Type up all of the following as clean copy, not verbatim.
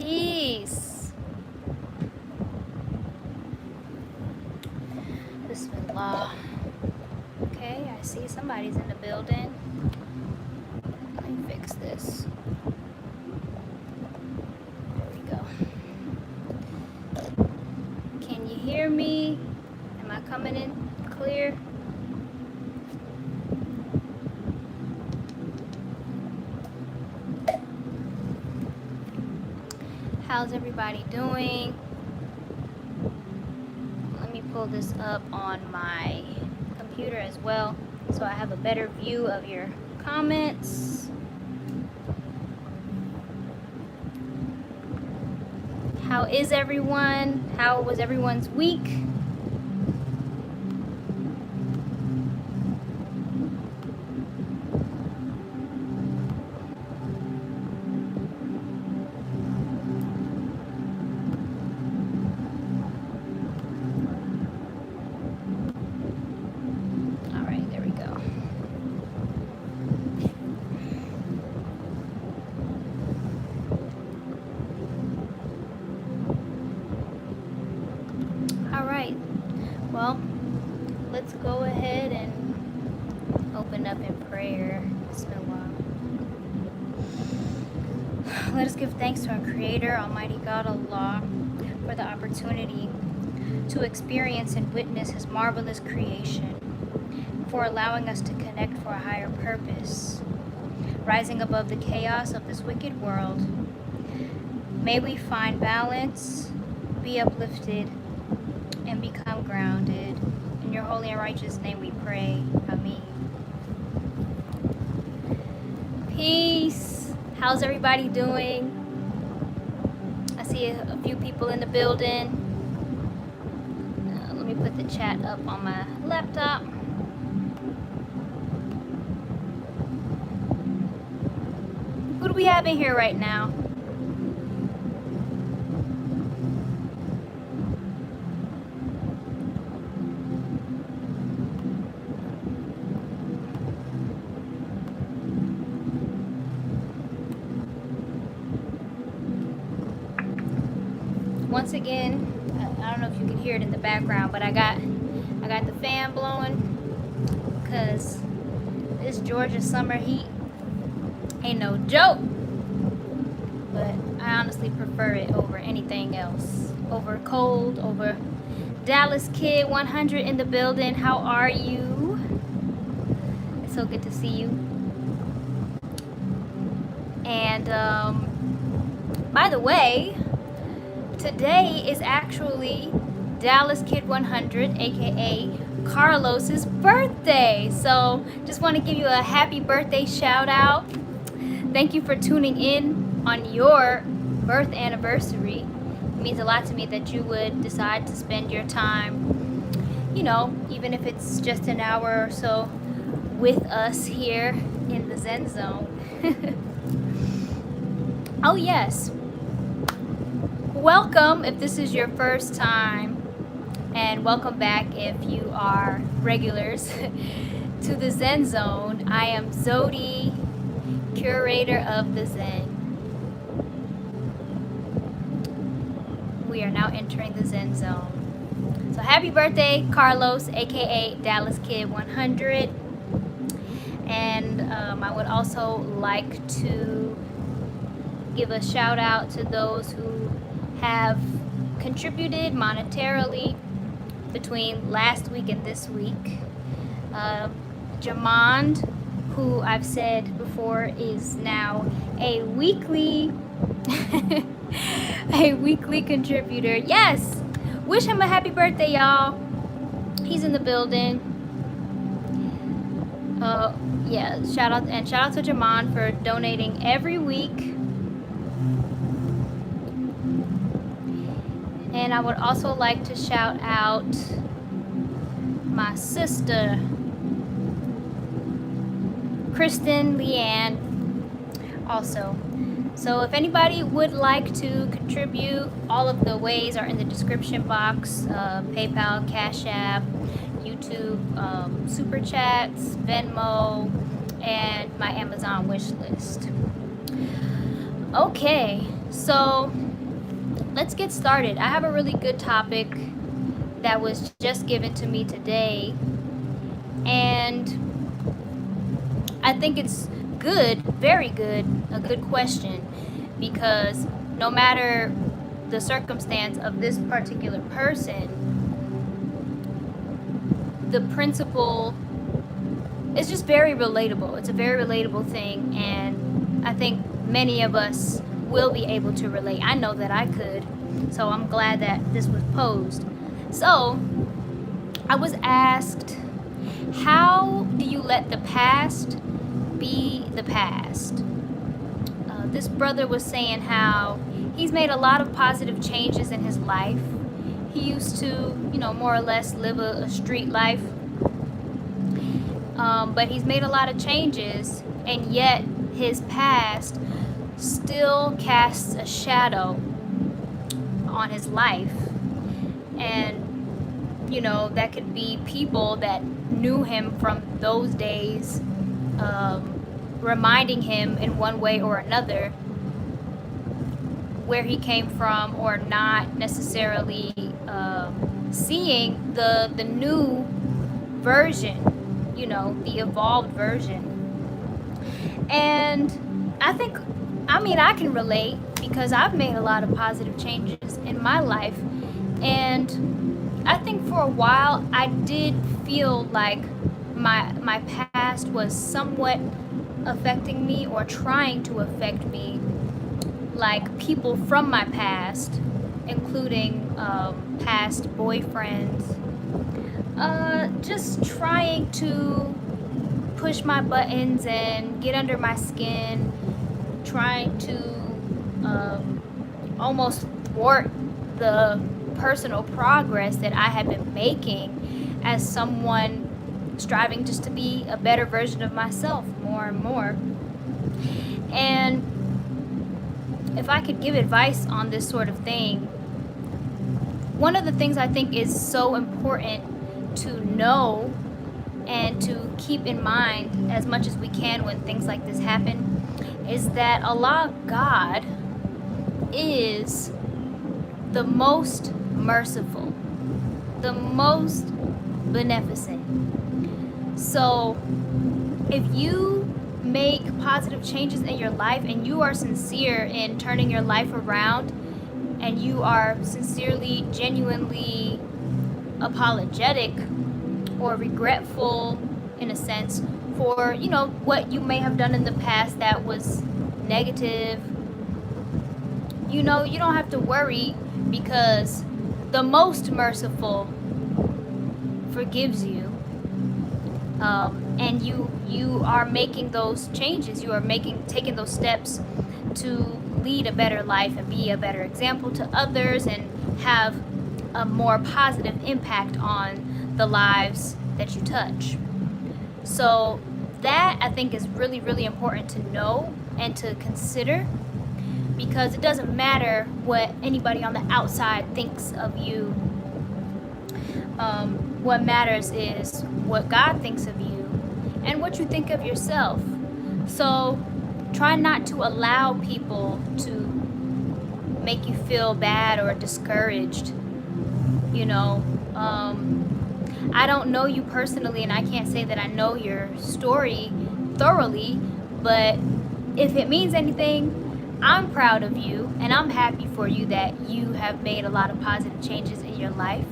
Peace. Bismillah. Okay, I see somebody's in the building. Let me fix this. There we go. Can you hear me? Am I coming in clear? How's everybody doing? Let me pull this up on my computer as well so I have a better view of your comments. How is everyone? How was everyone's week? Well, let's go ahead and open up in prayer. Bismillah. Let us give thanks to our Creator, Almighty God Allah, for the opportunity to experience and witness His marvelous creation, for allowing us to connect for a higher purpose, rising above the chaos of this wicked world. May we find balance, be uplifted, and become grounded. In your holy and righteous name we pray. Ameen. Peace. How's everybody doing? I see a few people in the building. Let me put the chat up on my laptop. Who do we have in here right now? Once again, I don't know if you can hear it in the background, but I got the fan blowing because this Georgia summer heat ain't no joke. But I honestly prefer it over anything else. Over cold, over Dallas Kid 100 in the building. How are you? It's so good to see you. And by the way, today is actually Dallas Kid 100, aka Carlos's birthday. So just want to give you a happy birthday shout out. Thank you for tuning in on your birth anniversary. It means a lot to me that you would decide to spend your time, you know, even if it's just an hour or so with us here in the Zen Zone. Oh yes. Welcome if this is your first time, and welcome back if you are regulars to the Zen Zone. I am Zewdy, curator of the Zen. We are now entering the Zen Zone. So happy birthday, Carlos, aka Dallas Kid 100. And I would also like to give a shout out to those who have contributed monetarily between last week and this week. Jamond, who I've said before is now a weekly a weekly contributor. Yes, wish him a happy birthday, y'all. He's in the building. Yeah, shout out to Jamond for donating every week. And I would also like to shout out my sister, Kristen Leanne, also. So if anybody would like to contribute, all of the ways are in the description box. PayPal, Cashapp, YouTube, Superchats, Venmo, and my Amazon wish list. Okay, so let's get started. I have a really good topic that was just given to me today, and I think it's good, very good, a good question, because no matter the circumstance of this particular person, the principle is just very relatable. It's a very relatable thing, and I think many of us will be able to relate. I know that I could, so I'm glad that this was posed. So I was asked, how do you let the past be the past? This brother was saying how he's made a lot of positive changes in his life. He used to, more or less live a street life, but he's made a lot of changes, and yet his past still casts a shadow on his life. And that could be people that knew him from those days, reminding him in one way or another where he came from, or not necessarily seeing the new version, the evolved version. And I can relate, because I've made a lot of positive changes in my life, and I think for a while I did feel like my past was somewhat affecting me, or trying to affect me, like people from my past, including past boyfriends, just trying to push my buttons and get under my skin, trying to almost thwart the personal progress that I had been making as someone striving just to be a better version of myself more and more. And if I could give advice on this sort of thing, one of the things I think is so important to know and to keep in mind as much as we can when things like this happen is that Allah, God, is the most merciful, the most beneficent. So if you make positive changes in your life, and you are sincere in turning your life around, and you are sincerely, genuinely apologetic or regretful in a sense for what you may have done in the past that was negative, you don't have to worry, because the most merciful forgives you, and you are making those changes. You are taking those steps to lead a better life and be a better example to others, and have a more positive impact on the lives that you touch. So that, I think, is really, really important to know and to consider, because it doesn't matter what anybody on the outside thinks of you. What matters is what God thinks of you and what you think of yourself. So try not to allow people to make you feel bad or discouraged. I don't know you personally, and I can't say that I know your story thoroughly, but if it means anything, I'm proud of you, and I'm happy for you that you have made a lot of positive changes in your life.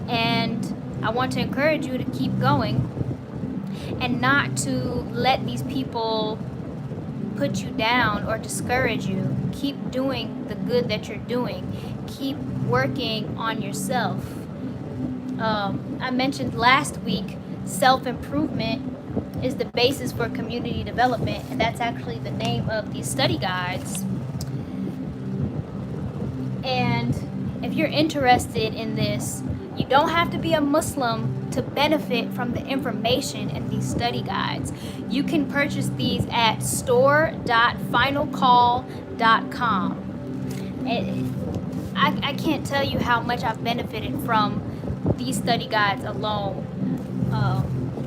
And I want to encourage you to keep going, and not to let these people put you down or discourage you. Keep doing the good that you're doing. Keep working on yourself. I mentioned last week, self-improvement is the basis for community development, and that's actually the name of these study guides. And if you're interested in this, you don't have to be a Muslim to benefit from the information in these study guides. You can purchase these at store.finalcall.com. I can't tell you how much I've benefited from these study guides alone.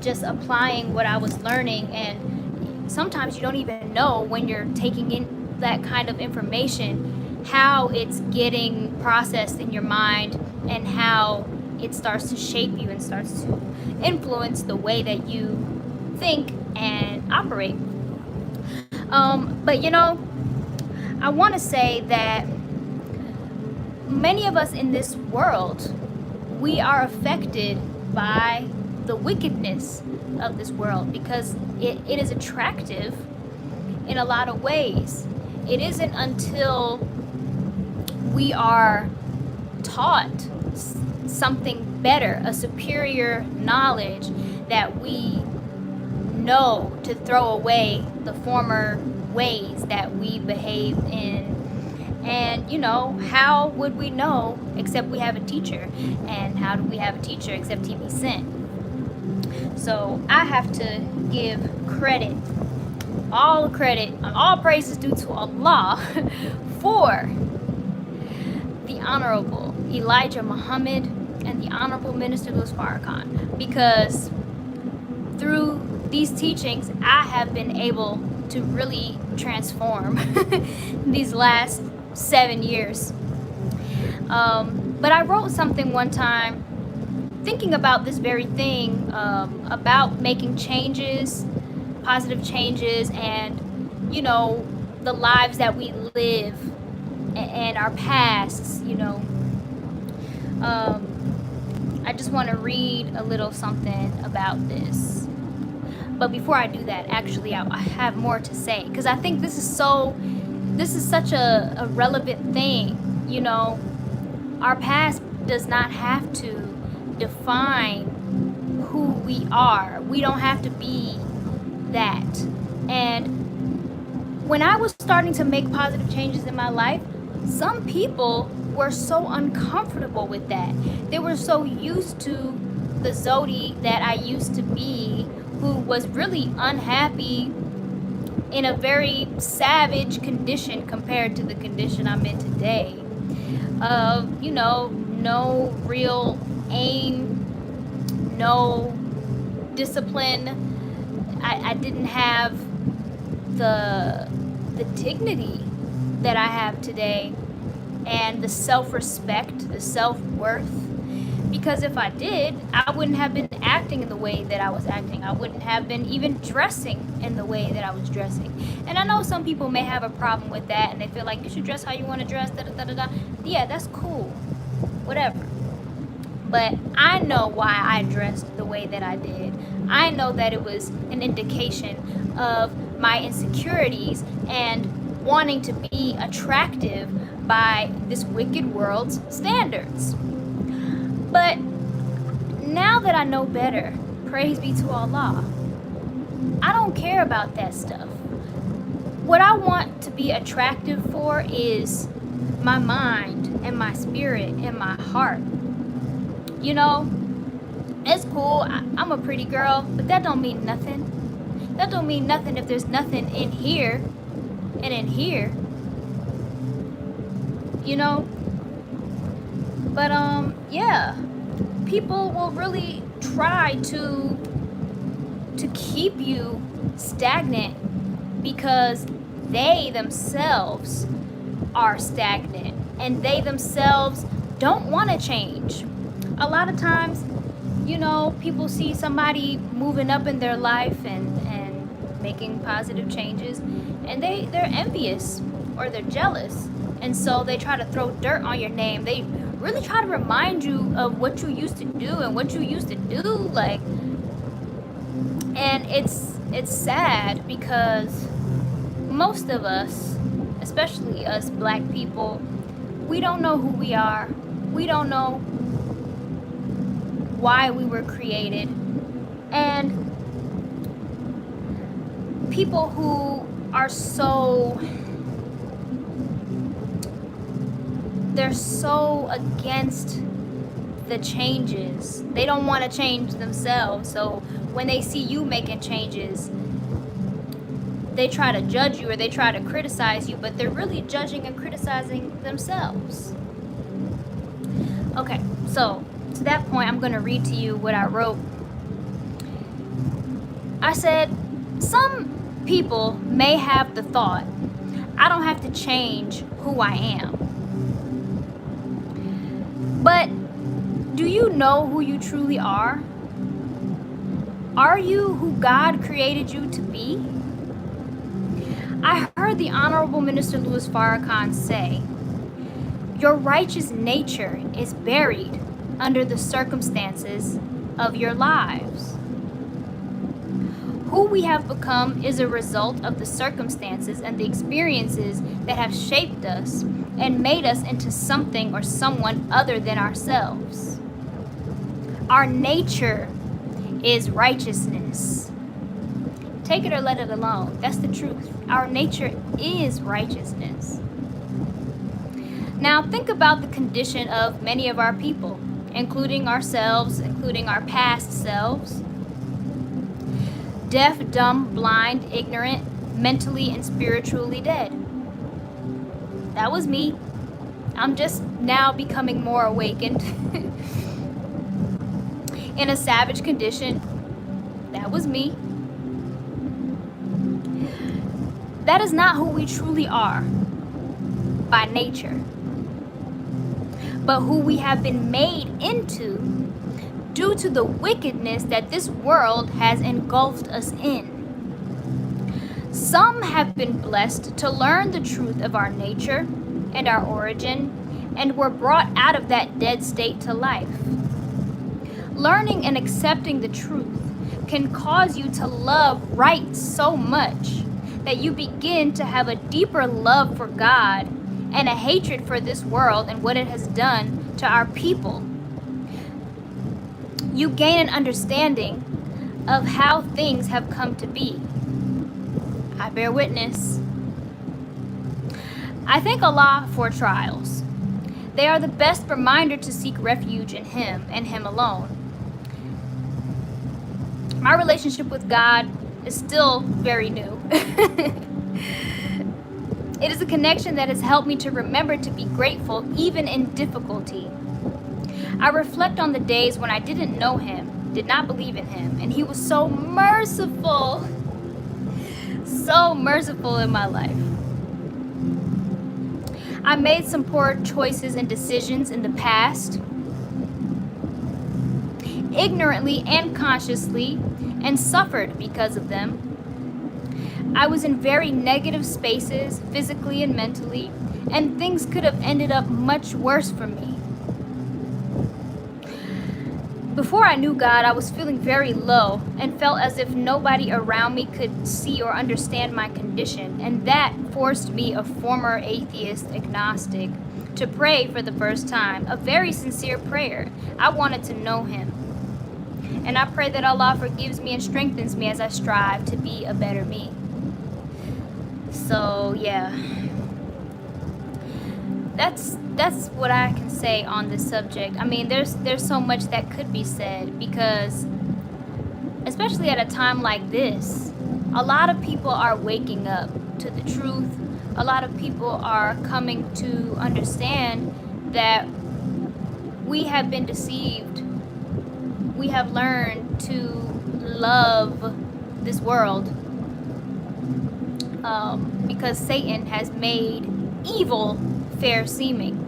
Just applying what I was learning, and sometimes you don't even know when you're taking in that kind of information how it's getting processed in your mind and how it starts to shape you and starts to influence the way that you think and operate. But you know, I want to say that many of us in this world, we are affected by the wickedness of this world because it is attractive in a lot of ways. It isn't until we are taught something better, a superior knowledge, that we know to throw away the former ways that we behaved in. And you know, how would we know except we have a teacher? And how do we have a teacher except he be sent? So I have to give credit, all praises due to Allah for the Honorable Elijah Muhammad and the Honorable Minister Louis Farrakhan, because through these teachings I have been able to really transform these last 7 years. But I wrote something one time thinking about this very thing, about making changes, positive changes, and you know, the lives that we live and our pasts, you know. I just want to read a little something about this. But before I do that, actually I have more to say, because I think this is such a relevant thing. You know, our past does not have to define who we are. We don't have to be that. And when I was starting to make positive changes in my life, some people were so uncomfortable with that. They were so used to the Zewdy that I used to be, who was really unhappy in a very savage condition compared to the condition I'm in today. You know, no real aim, no discipline. I didn't have the dignity that I have today, and the self-respect, the self-worth. Because if I did, I wouldn't have been acting in the way that I was acting. I wouldn't have been even dressing in the way that I was dressing. And I know some people may have a problem with that, and they feel like you should dress how you want to dress, da da da da da. Yeah, that's cool, whatever. But I know why I dressed the way that I did. I know that it was an indication of my insecurities and wanting to be attractive by this wicked world's standards. But now that I know better, praise be to Allah, I don't care about that stuff. What I want to be attractive for is my mind and my spirit and my heart. You know, it's cool, I'm a pretty girl, but that don't mean nothing. That don't mean nothing if there's nothing in here and in here, you know. But yeah, people will really try to keep you stagnant because they themselves are stagnant and they themselves don't want to change. A lot of times, you know, people see somebody moving up in their life and making positive changes, and they're envious or they're jealous, and so they try to throw dirt on your name. They really try to remind you of what you used to do and what you used to do, like. And it's sad because most of us, especially us black people, we don't know who we are. We don't know why we were created. And people who are they're so against the changes. They don't want to change themselves. So when they see you making changes, they try to judge you or they try to criticize you, but they're really judging and criticizing themselves. Okay, so to that point, I'm going to read to you what I wrote. I said, some people may have the thought, I don't have to change who I am. But do you know who you truly are? Are you who God created you to be? I heard the Honorable Minister Louis Farrakhan say, your righteous nature is buried under the circumstances of your lives. Who we have become is a result of the circumstances and the experiences that have shaped us and made us into something or someone other than ourselves. Our nature is righteousness. Take it or let it alone. That's the truth. Our nature is righteousness. Now think about the condition of many of our people, including ourselves, including our past selves. Deaf, dumb, blind, ignorant, mentally and spiritually dead. That was me. I'm just now becoming more awakened. In a savage condition. That was me. That is not who we truly are by nature, but who we have been made into due to the wickedness that this world has engulfed us in. Some have been blessed to learn the truth of our nature and our origin, and were brought out of that dead state to life. Learning and accepting the truth can cause you to love right so much that you begin to have a deeper love for God and a hatred for this world and what it has done to our people. You gain an understanding of how things have come to be. I bear witness. I thank Allah for trials. They are the best reminder to seek refuge in Him and Him alone. My relationship with God is still very new. It is a connection that has helped me to remember to be grateful even in difficulty. I reflect on the days when I didn't know Him, did not believe in Him, and He was so merciful in my life. I made some poor choices and decisions in the past, ignorantly and consciously, and suffered because of them. I was in very negative spaces, physically and mentally, and things could have ended up much worse for me. Before I knew God, I was feeling very low and felt as if nobody around me could see or understand my condition, and that forced me, a former atheist agnostic, to pray for the first time, a very sincere prayer. I wanted to know Him. And I pray that Allah forgives me and strengthens me as I strive to be a better me. So yeah, that's what I can say on this subject. I mean, there's so much that could be said, because especially at a time like this, a lot of people are waking up to the truth. A lot of people are coming to understand that we have been deceived. We have learned to love this world because Satan has made evil fair seeming.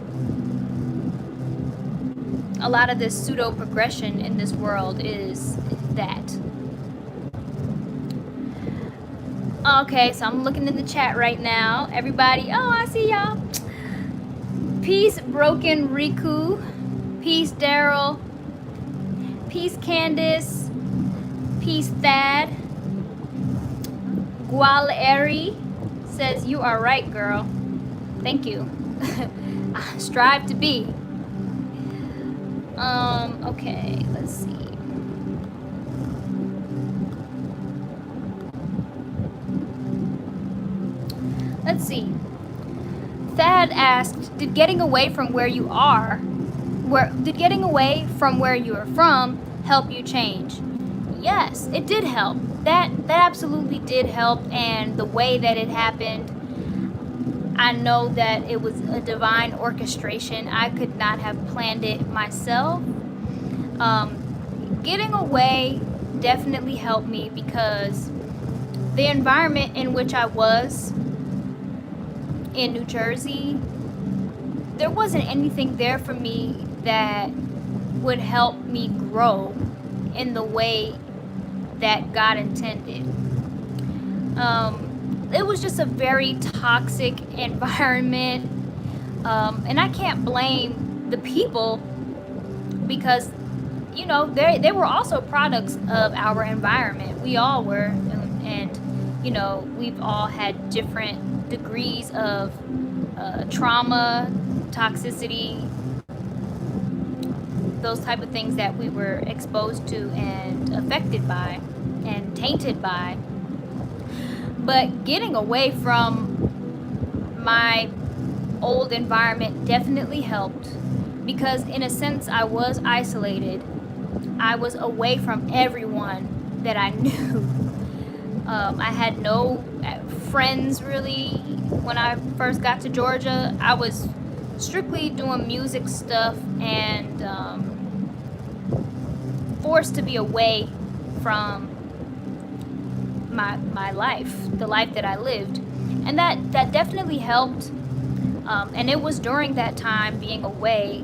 A lot of this pseudo progression in this world is that. Okay, so I'm looking in the chat right now. Everybody, oh, I see y'all. Peace, Broken Riku. Peace, Daryl. Peace, Candace. Peace, Thad. Gualeri says, you are right, girl. Thank you. Strive to be. Okay, let's see. Let's see. Thad asked, did getting away from where you are, did getting away from where you are from help you change? Yes, it did help. That absolutely did help, and the way that it happened, I know that it was a divine orchestration. I could not have planned it myself. Getting away definitely helped me, because the environment in which I was in New Jersey there wasn't anything there for me that would help me grow in the way that God intended. It was just a very toxic environment, and I can't blame the people, because you know they were also products of our environment. We all were, and you know, we've all had different degrees of trauma, toxicity, those type of things that we were exposed to and affected by and tainted by. But getting away from my old environment definitely helped, because in a sense I was isolated. I was away from everyone that I knew. I had no friends really when I first got to Georgia. I was strictly doing music stuff and forced to be away from my life, the life that I lived, and that definitely helped. And it was during that time, being away,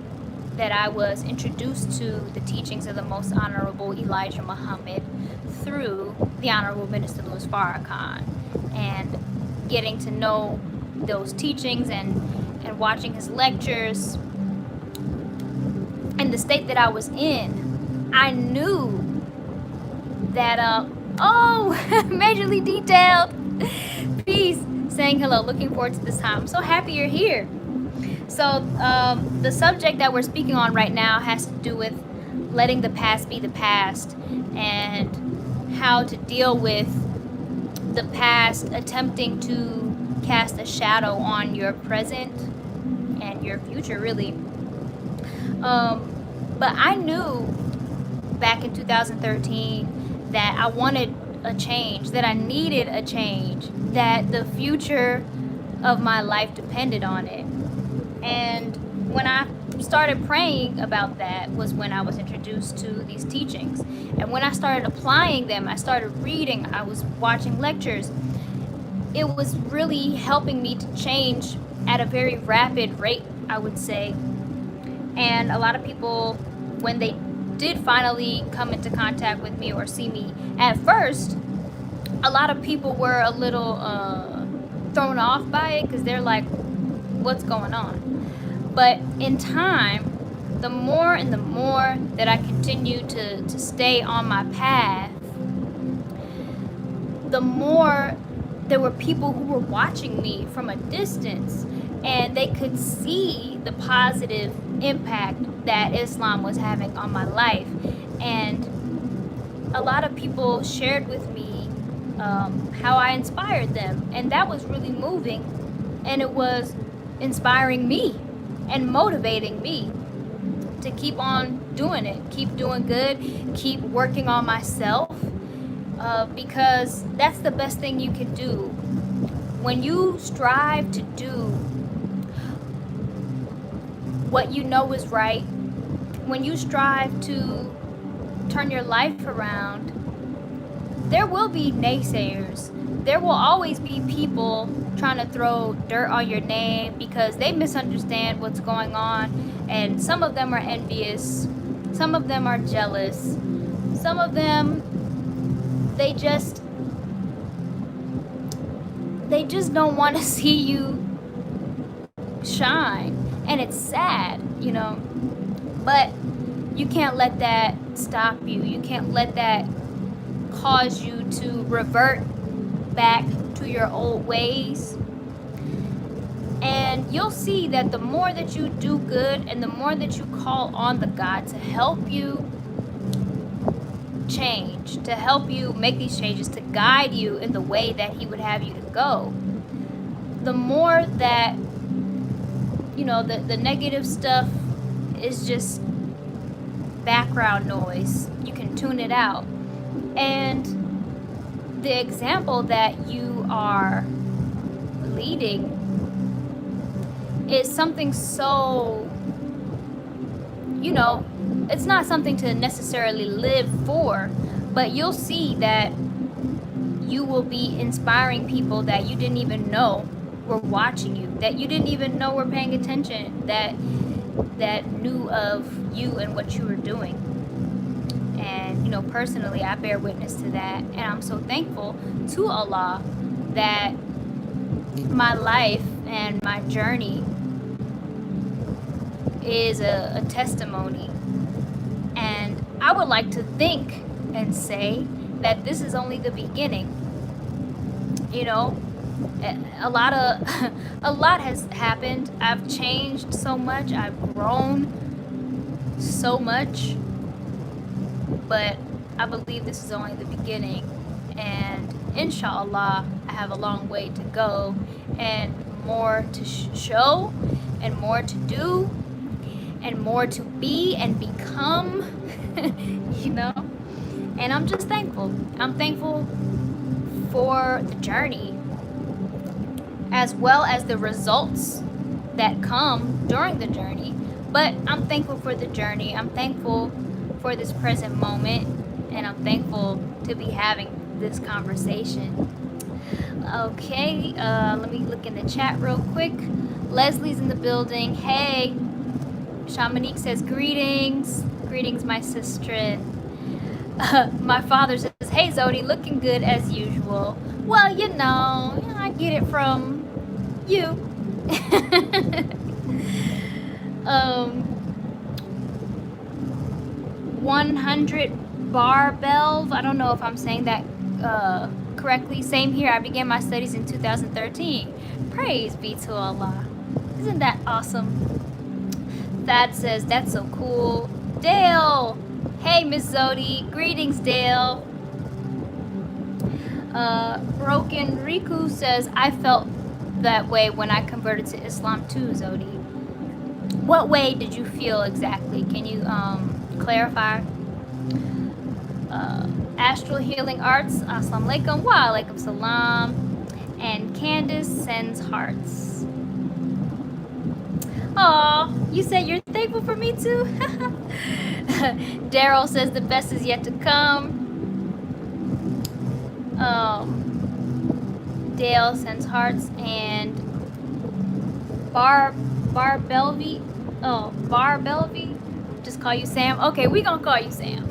that I was introduced to the teachings of the Most Honorable Elijah Muhammad through the Honorable Minister Louis Farrakhan, and getting to know those teachings and watching his lectures. In the state that I was in, I knew that oh, majorly detailed. Peace. Saying hello. Looking forward to this time. I'm so happy you're here. So the subject that we're speaking on right now has to do with letting the past be the past, and how to deal with the past attempting to cast a shadow on your present and your future, really. But I knew back in 2013 that I wanted a change, that I needed a change, that the future of my life depended on it. And when I started praying about that was when I was introduced to these teachings. And when I started applying them, I started reading, I was watching lectures. It was really helping me to change at a very rapid rate, I would say. And a lot of people, when they did finally come into contact with me or see me, at first a lot of people were a little thrown off by it, because they're like, what's going on? But in time, the more and the more that I continued to stay on my path, the more there were people who were watching me from a distance, and they could see the positive impact that Islam was having on my life. And a lot of people shared with me how I inspired them, and that was really moving, and it was inspiring me and motivating me to keep on doing it, keep doing good, keep working on myself, because that's the best thing you can do. When you strive to do what you know is right, when you strive to turn your life around, there will be naysayers. There will always be people trying to throw dirt on your name because they misunderstand what's going on, and some of them are envious, some of them are jealous, some of them, they just don't want to see you shine. And it's sad, you know, but you can't let that stop you. You can't let that cause you to revert back to your old ways. And you'll see that the more that you do good and the more that you call on the God to help you change, to help you make these changes, to guide you in the way that he would have you to go, the more that, you know, the negative stuff is just background noise. You can tune it out. And the example that you are leading is something so, you know, it's not something to necessarily live for, but you'll see that you will be inspiring people that you didn't even know were watching you, that you didn't even know were paying attention, that knew of you and what you were doing. And, you know, personally, I bear witness to that. And I'm so thankful to Allah that my life and my journey is a testimony. And I would like to think and say that this is only the beginning. You know, a lot has happened. I've changed so much. I've grown so much. But I believe this is only the beginning. And inshallah, I have a long way to go and more to show and more to do and more to be and become, you know. And I'm just thankful. I'm thankful for the journey as well as the results that come during the journey. But I'm thankful for the journey. I'm thankful for this present moment, and I'm thankful to be having this conversation. Okay, let me look in the chat real quick. Leslie's in the building. Hey, Shamanique says greetings. Greetings, my sister. My father says, hey Zewdy, looking good as usual. Well, you know, I get it from you. 100 barbells. I don't know if I'm saying that correctly. Same here. I began my studies in 2013. Praise be to Allah. Isn't that awesome? Thad says, that's so cool. Dale. Hey, Miss Zewdy. Greetings, Dale. Broken Riku says, I felt that way when I converted to Islam too, Zewdy. What way did you feel exactly? Can you clarify? Astral Healing Arts, assalamu alaikum, wa alaikum salam. And Candace sends hearts. Aw, you said you're thankful for me too? Daryl says the best is yet to come. Dale sends hearts. And Bar Belvy, just call you Sam. Okay, we gonna call you Sam.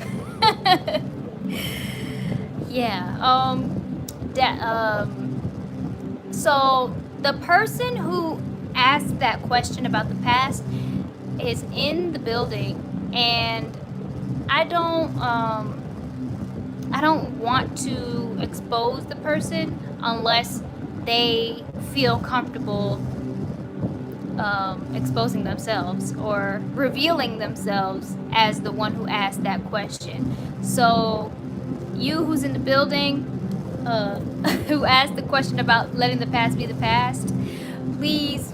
Yeah. So the person who asked that question about the past is in the building, and I don't want to expose the person unless they feel comfortable exposing themselves or revealing themselves as the one who asked that question. So you who's in the building, who asked the question about letting the past be the past, please,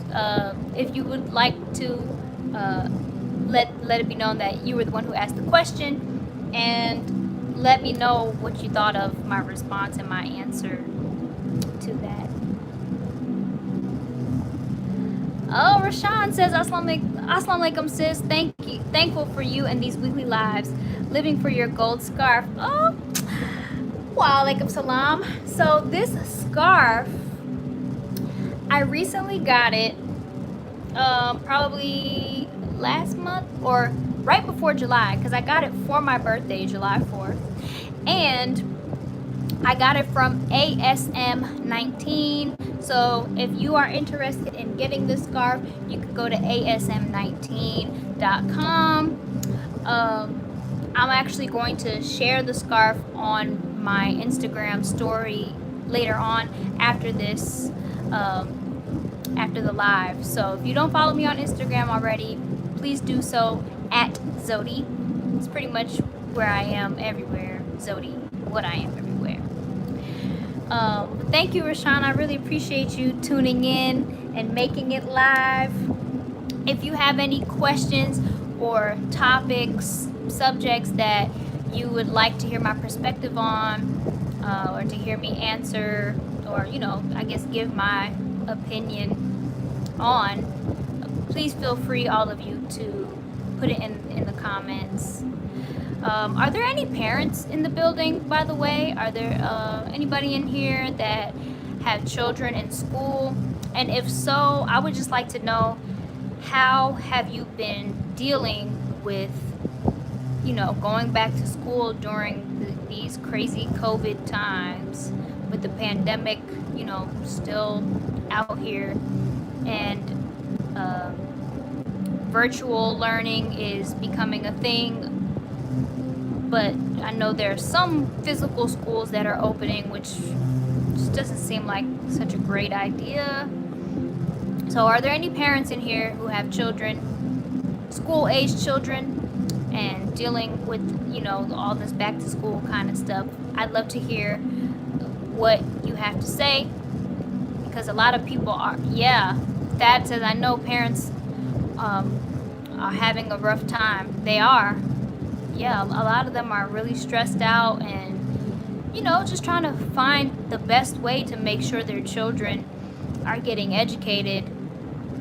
if you would like to let it be known that you were the one who asked the question, and let me know what you thought of my response and my answer to that. Oh, Rashawn says, Assalamu alaikum, sis. Thankful for you and these weekly lives. Living for your gold scarf. Oh, wa alaikum salam. So this scarf, I recently got it probably last month or right before July, because I got it for my birthday, July 4th. And I got it from ASM19. So if you are interested in getting this scarf, you could go to asm19.com. I'm actually going to share the scarf on my Instagram story later on after this, after the live. So if you don't follow me on Instagram already, please do so at Zewdy. It's pretty much where I am everywhere. Zewdy, what I am everywhere. Thank you, Rashawn. I really appreciate you tuning in and making it live. If you have any questions or topics, subjects that you would like to hear my perspective on, or to hear me answer, or, you know, I guess give my opinion on, please feel free, all of you, to put it in the comments. Are there any parents in the building, by the way? Are there anybody in here that have children in school And if so, I would just like to know, how have you been dealing with, going back to school during these crazy COVID times, with the pandemic, still out here, and virtual learning is becoming a thing. But I know there are some physical schools that are opening, which just doesn't seem like such a great idea. So are there any parents in here who have children, school-age children, and dealing with, all this back to school kind of stuff? I'd love to hear what you have to say, because a lot of people are, Thad says, I know parents are having a rough time. They are. Yeah, a lot of them are really stressed out and, just trying to find the best way to make sure their children are getting educated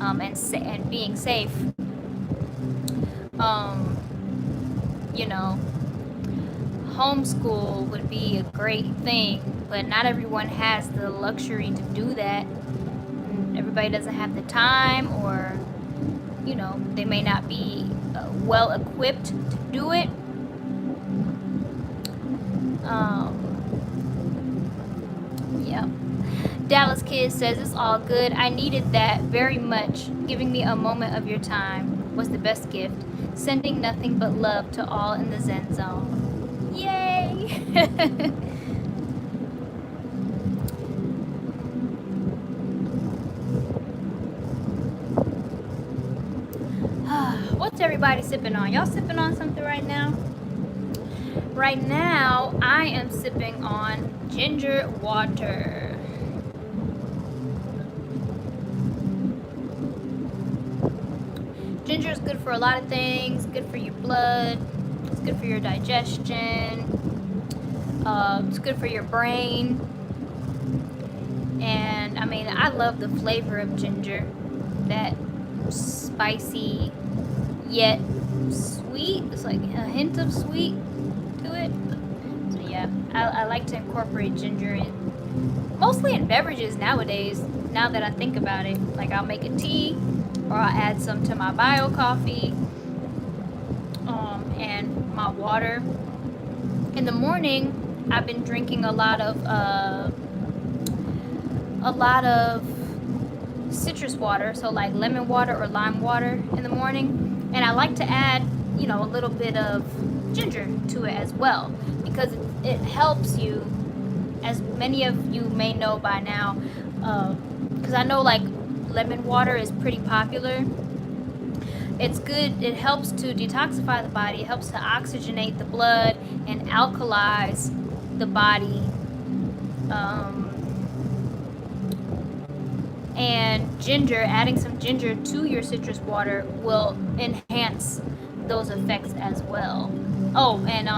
and being safe. Homeschool would be a great thing, but not everyone has the luxury to do that. Everybody doesn't have the time, or, they may not be well equipped to do it. Dallas Kid says, it's all good. I needed that very much. Giving me a moment of your time was the best gift. Sending nothing but love to all in the Zen Zone. Yay! What's everybody sipping on? Y'all sipping on something right now? Right now, I am sipping on ginger water. Ginger is good for a lot of things. Good for your blood. It's good for your digestion. It's good for your brain. And I love the flavor of ginger. That spicy yet sweet. It's like a hint of sweet to it. So yeah, I like to incorporate ginger in, mostly in beverages nowadays, now that I think about it. Like, I'll make a tea, or I'll add some to my bio coffee, and my water. In the morning, I've been drinking a lot of citrus water, so like lemon water or lime water in the morning. And I like to add, a little bit of ginger to it as well, because it helps you, as many of you may know by now, because I know like lemon water is pretty popular. It's good. It helps to detoxify the body. It helps to oxygenate the blood and alkalize the body. And ginger, adding some ginger to your citrus water will enhance those effects as well. Oh, and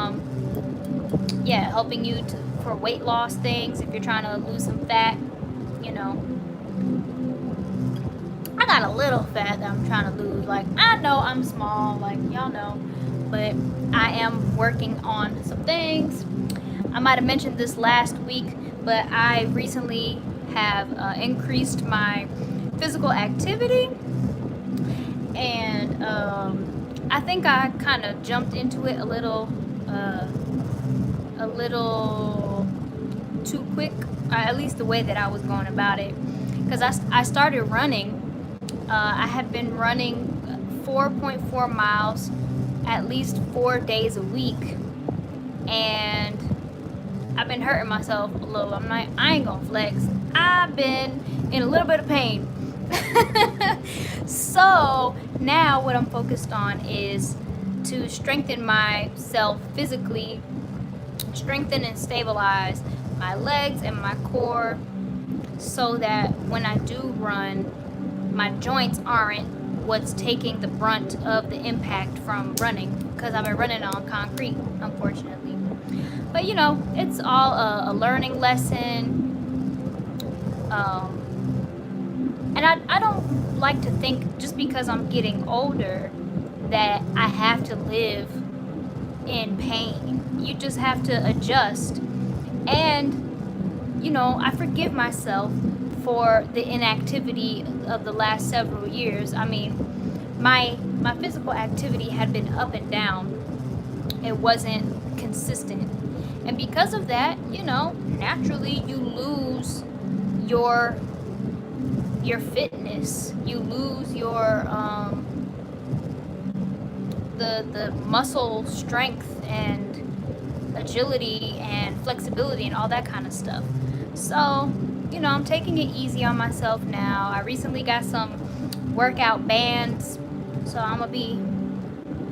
helping you for weight loss things, if you're trying to lose some fat, I got a little fat that I'm trying to lose. Like, I know I'm small, like y'all know, but I am working on some things. I might have mentioned this last week, but I recently have increased my physical activity, and I think I kind of jumped into it a little too quick, or at least the way that I was going about it, because I started running. I have been running 4.4 miles at least 4 days a week, and I've been hurting myself a little. I'm like, I ain't gonna flex. I've been in a little bit of pain. So now what I'm focused on is to strengthen myself physically, strengthen and stabilize my legs and my core, so that when I do run, my joints aren't what's taking the brunt of the impact from running, because I've been running on concrete, unfortunately. But it's all a learning lesson. And I don't like to think, just because I'm getting older, that I have to live in pain. You just have to adjust. And I forgive myself for the inactivity of the last several years. I mean, my physical activity had been up and down. It wasn't consistent. And because of that, you know, naturally you lose your fitness. You lose your the muscle strength and agility and flexibility and all that kind of stuff. So, you know, I'm taking it easy on myself now. I recently got some workout bands, so I'm gonna be,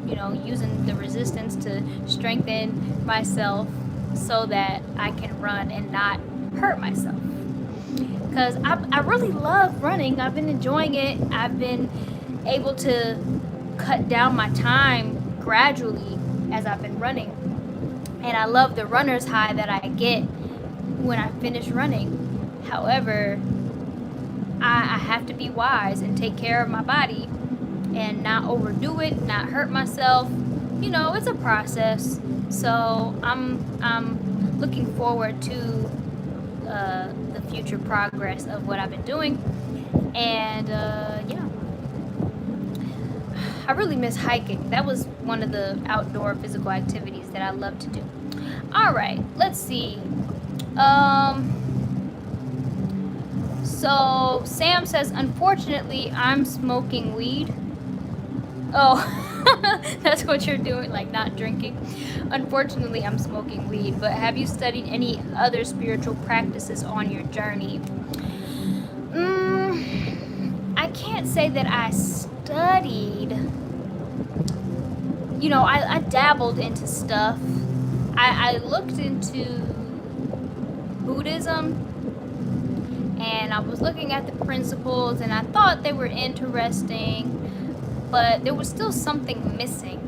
you know, using the resistance to strengthen myself so that I can run and not hurt myself. Because I really love running. I've been enjoying it. I've been able to cut down my time gradually as I've been running. And I love the runner's high that I get when I finish running. However, I have to be wise and take care of my body and not overdo it, not hurt myself. You know, it's a process. So I'm looking forward to the future progress of what I've been doing. And yeah, I really miss hiking. That was one of the outdoor physical activities that I love to do. All right, let's see. So Sam says, unfortunately, I'm smoking weed. Oh, that's what you're doing, like not drinking. Unfortunately, I'm smoking weed, but have you studied any other spiritual practices on your journey? I can't say that I studied. You know, I dabbled into stuff. I looked into Buddhism, and I was looking at the principles, and I thought they were interesting, but there was still something missing.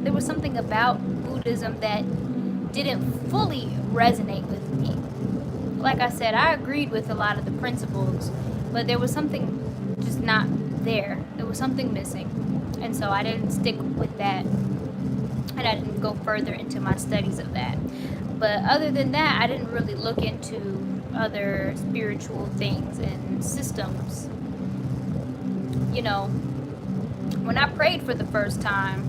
There was something about Buddhism that didn't fully resonate with me. Like I said, I agreed with a lot of the principles, but there was something just not there. There was something missing, and so I didn't stick with that, and I didn't go further into my studies of that. But other than that, I didn't really look into other spiritual things and systems. You know, when I prayed for the first time,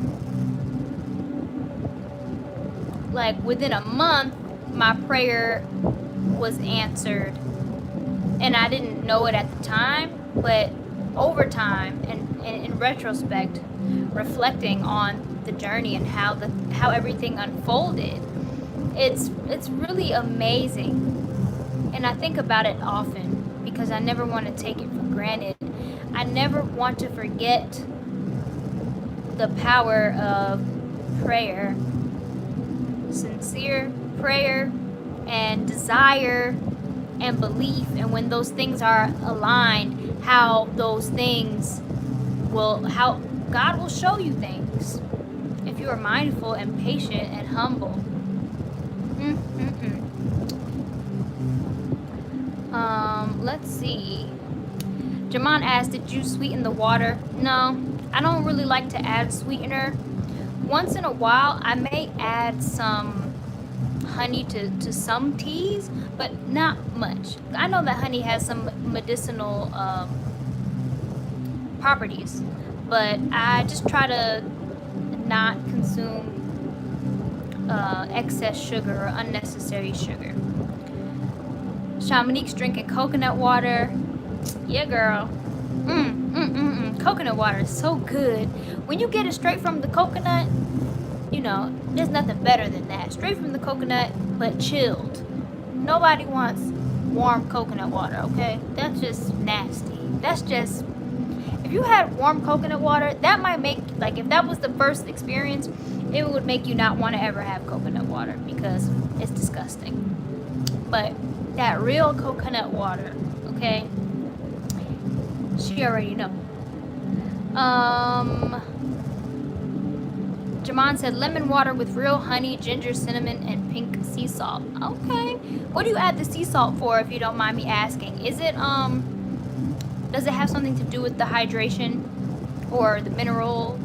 like within a month, my prayer was answered. And I didn't know it at the time, but over time and in retrospect, reflecting on the journey and how everything unfolded, it's really amazing. And I think about it often because I never want to take it for granted. I never want to forget the power of prayer, sincere prayer and desire and belief. And when those things are aligned, how God will show you things if you are mindful and patient and humble. Let's see. Jamon asked, did you sweeten the water? No, I don't really like to add sweetener. Once in a while, I may add some honey to some teas, but not much. I know that honey has some medicinal properties, but I just try to not consume excess sugar or unnecessary sugar. Shamanique's drinking coconut water. Yeah, girl. Coconut water is so good. When you get it straight from the coconut, you know, there's nothing better than that. Straight from the coconut, but chilled. Nobody wants warm coconut water, okay? That's just nasty. That's just, if you had warm coconut water, that might make, like, if that was the first experience, it would make you not want to ever have coconut water because it's disgusting. But that real coconut water, okay? She already know. Jamon said lemon water with real honey, ginger, cinnamon, and pink sea salt. Okay. What do you add the sea salt for, if you don't mind me asking? Is it, does it have something to do with the hydration or the mineral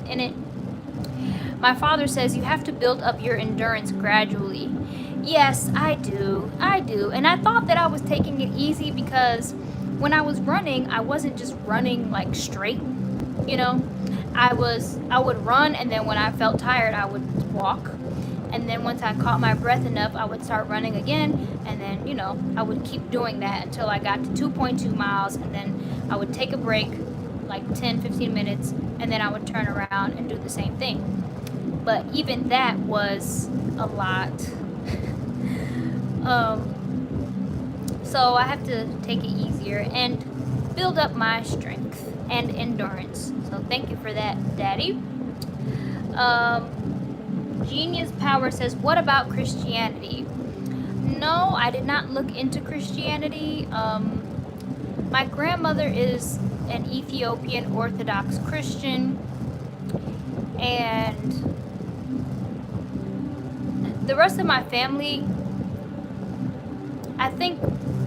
in it? My father says you have to build up your endurance gradually. Yes, I do. And I thought that I was taking it easy because when I was running, I wasn't just running like straight, you know. I would run, and then when I felt tired, I would walk. And then once I caught my breath enough, I would start running again. And then, you know, I would keep doing that until I got to 2.2 miles. And then I would take a break, like 10, 15 minutes. And then I would turn around and do the same thing. But even that was a lot. So I have to take it easier and build up my strength and endurance. So thank you for that, Daddy. Genius Power says, what about Christianity? No, I did not look into Christianity. My grandmother is an Ethiopian Orthodox Christian, and the rest of my family, I think,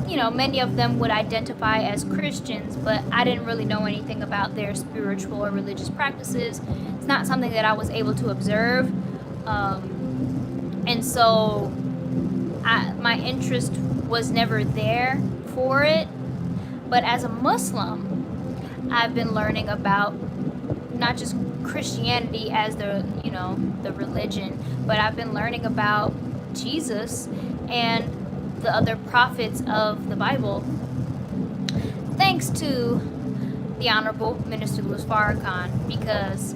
you know, many of them would identify as Christians, but I didn't really know anything about their spiritual or religious practices. It's not something that I was able to observe. And so my interest was never there for it. But as a Muslim, I've been learning about not just Christianity as the, you know, the religion, but I've been learning about Jesus and the other prophets of the Bible, thanks to the Honorable Minister Louis Farrakhan, because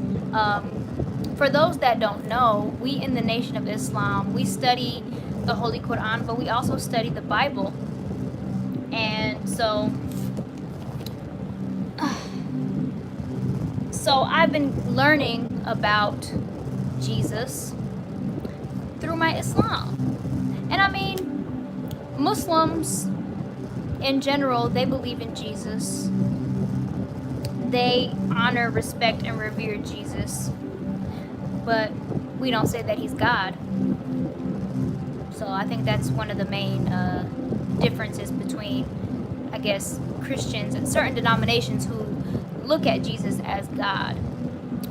for those that don't know, we in the Nation of Islam, we study the Holy Quran, but we also study the Bible. And so I've been learning about Jesus through my Islam. And I mean, Muslims in general, they believe in Jesus. They honor, respect, and revere Jesus. But we don't say that he's God. So I think that's one of the main differences between, I guess, Christians and certain denominations who look at Jesus as God,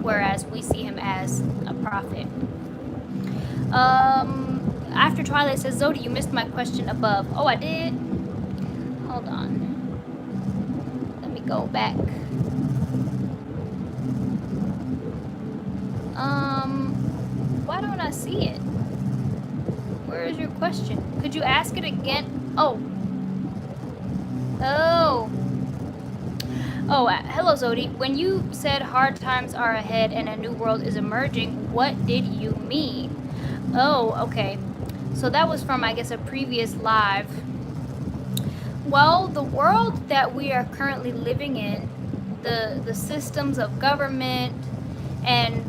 whereas we see him as a prophet. After Twilight says, Zewdy, you missed my question above. Oh, I did? Hold on. Let me go back. Why don't I see it? Where is your question? Could you ask it again? Oh, hello, Zewdy. When you said hard times are ahead and a new world is emerging, what did you mean? Oh, okay. So that was from, I guess, a previous live. Well, the world that we are currently living in, the systems of government and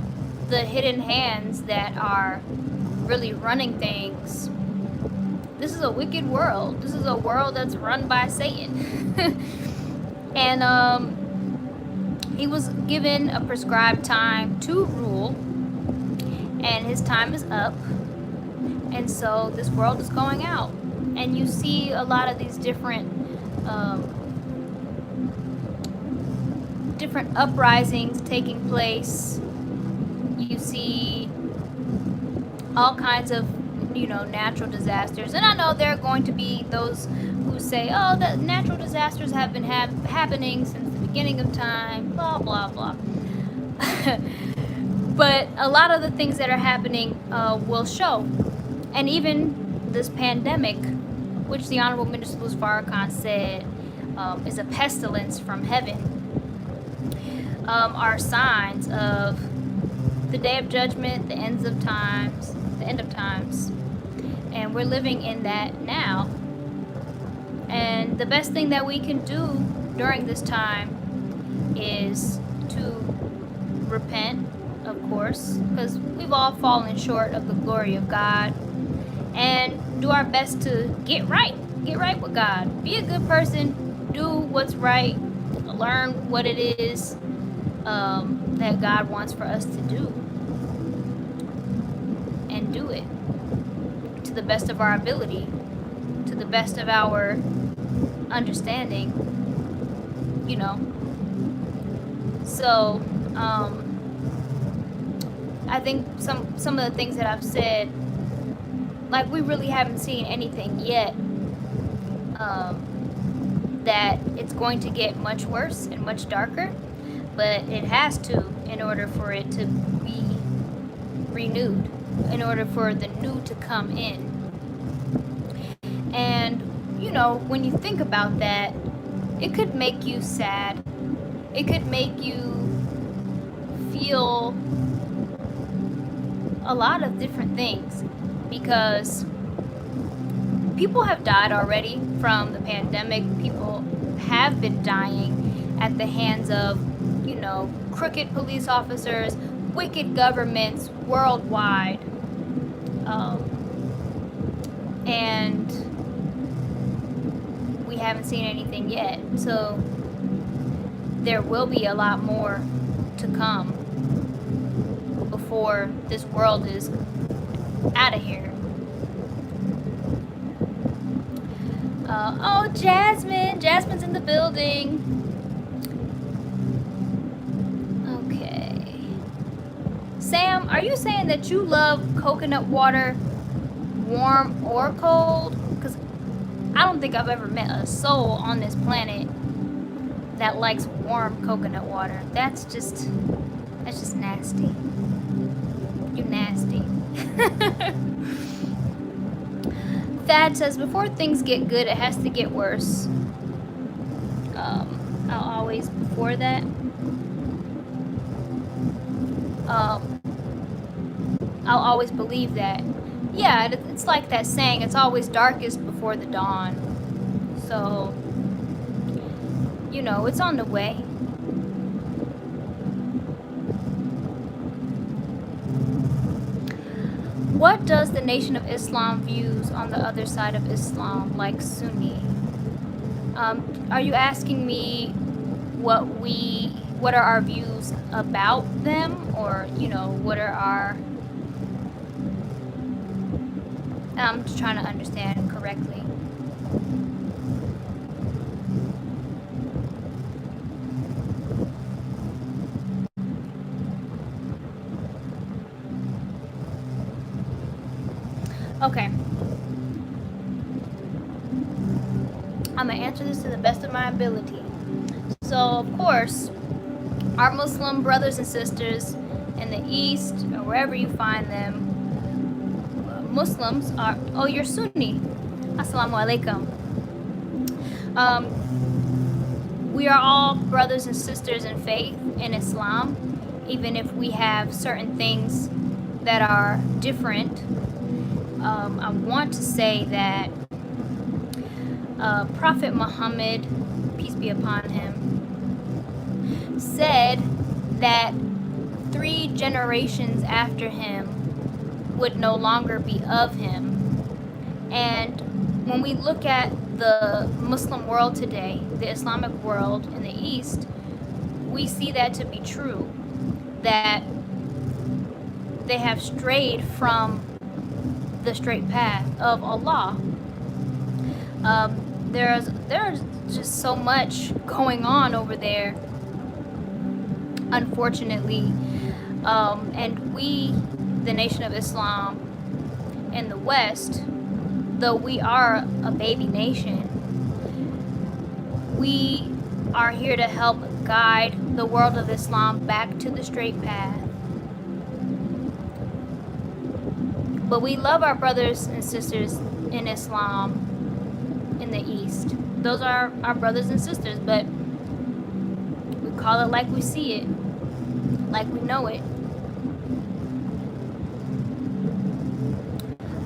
the hidden hands that are really running things, this is a wicked world. This is a world that's run by Satan. And he was given a prescribed time to rule, and his time is up. And so this world is going out, and you see a lot of these different uprisings taking place. You see all kinds of, you know, natural disasters. And I know there are going to be those who say, oh, the natural disasters have been happening since the beginning of time, blah, blah, blah. But a lot of the things that are happening will show. And even this pandemic, which the Honorable Minister Louis Farrakhan said is a pestilence from heaven, are signs of the day of judgment, the end of times. And we're living in that now. And the best thing that we can do during this time is to repent, of course, because we've all fallen short of the glory of God, and do our best to get right with God. Be a good person, do what's right, learn what it is that God wants for us to do, and do it to the best of our ability, to the best of our understanding, you know. So I think some of the things that I've said, like, we really haven't seen anything yet that it's going to get much worse and much darker, but it has to in order for it to be renewed, in order for the new to come in. And you know, when you think about that, it could make you sad. It could make you feel a lot of different things, because people have died already from the pandemic. People have been dying at the hands of, you know, crooked police officers, wicked governments worldwide. And we haven't seen anything yet. So there will be a lot more to come before this world is out of here. Oh, Jasmine's in the building. Okay. Sam, are you saying that you love coconut water, warm or cold? Because I don't think I've ever met a soul on this planet that likes warm coconut water. That's just nasty. You're nasty. Thad says, before things get good, it has to get worse. I'll always, before that, I'll always believe that. Yeah, it's like that saying, it's always darkest before the dawn. So, you know, it's on the way. What does the Nation of Islam views on the other side of Islam, like Sunni? Are you asking me what are our views about them, or, you know, what are our... I'm just trying to understand correctly. Okay. I'm gonna answer this to the best of my ability. So, of course, our Muslim brothers and sisters in the East, or wherever you find them, Muslims are... Oh, you're Sunni. Assalamu alaikum. We are all brothers and sisters in faith in Islam, even if we have certain things that are different. I want to say that Prophet Muhammad, peace be upon him, said that 3 generations after him would no longer be of him. And when we look at the Muslim world today, the Islamic world in the East, we see that to be true, that they have strayed from the straight path of Allah. There's just so much going on over there, unfortunately, and we, the Nation of Islam in the West, though we are a baby nation, we are here to help guide the world of Islam back to the straight path. But we love our brothers and sisters in Islam in the East. Those are our brothers and sisters, but we call it like we see it, like we know it.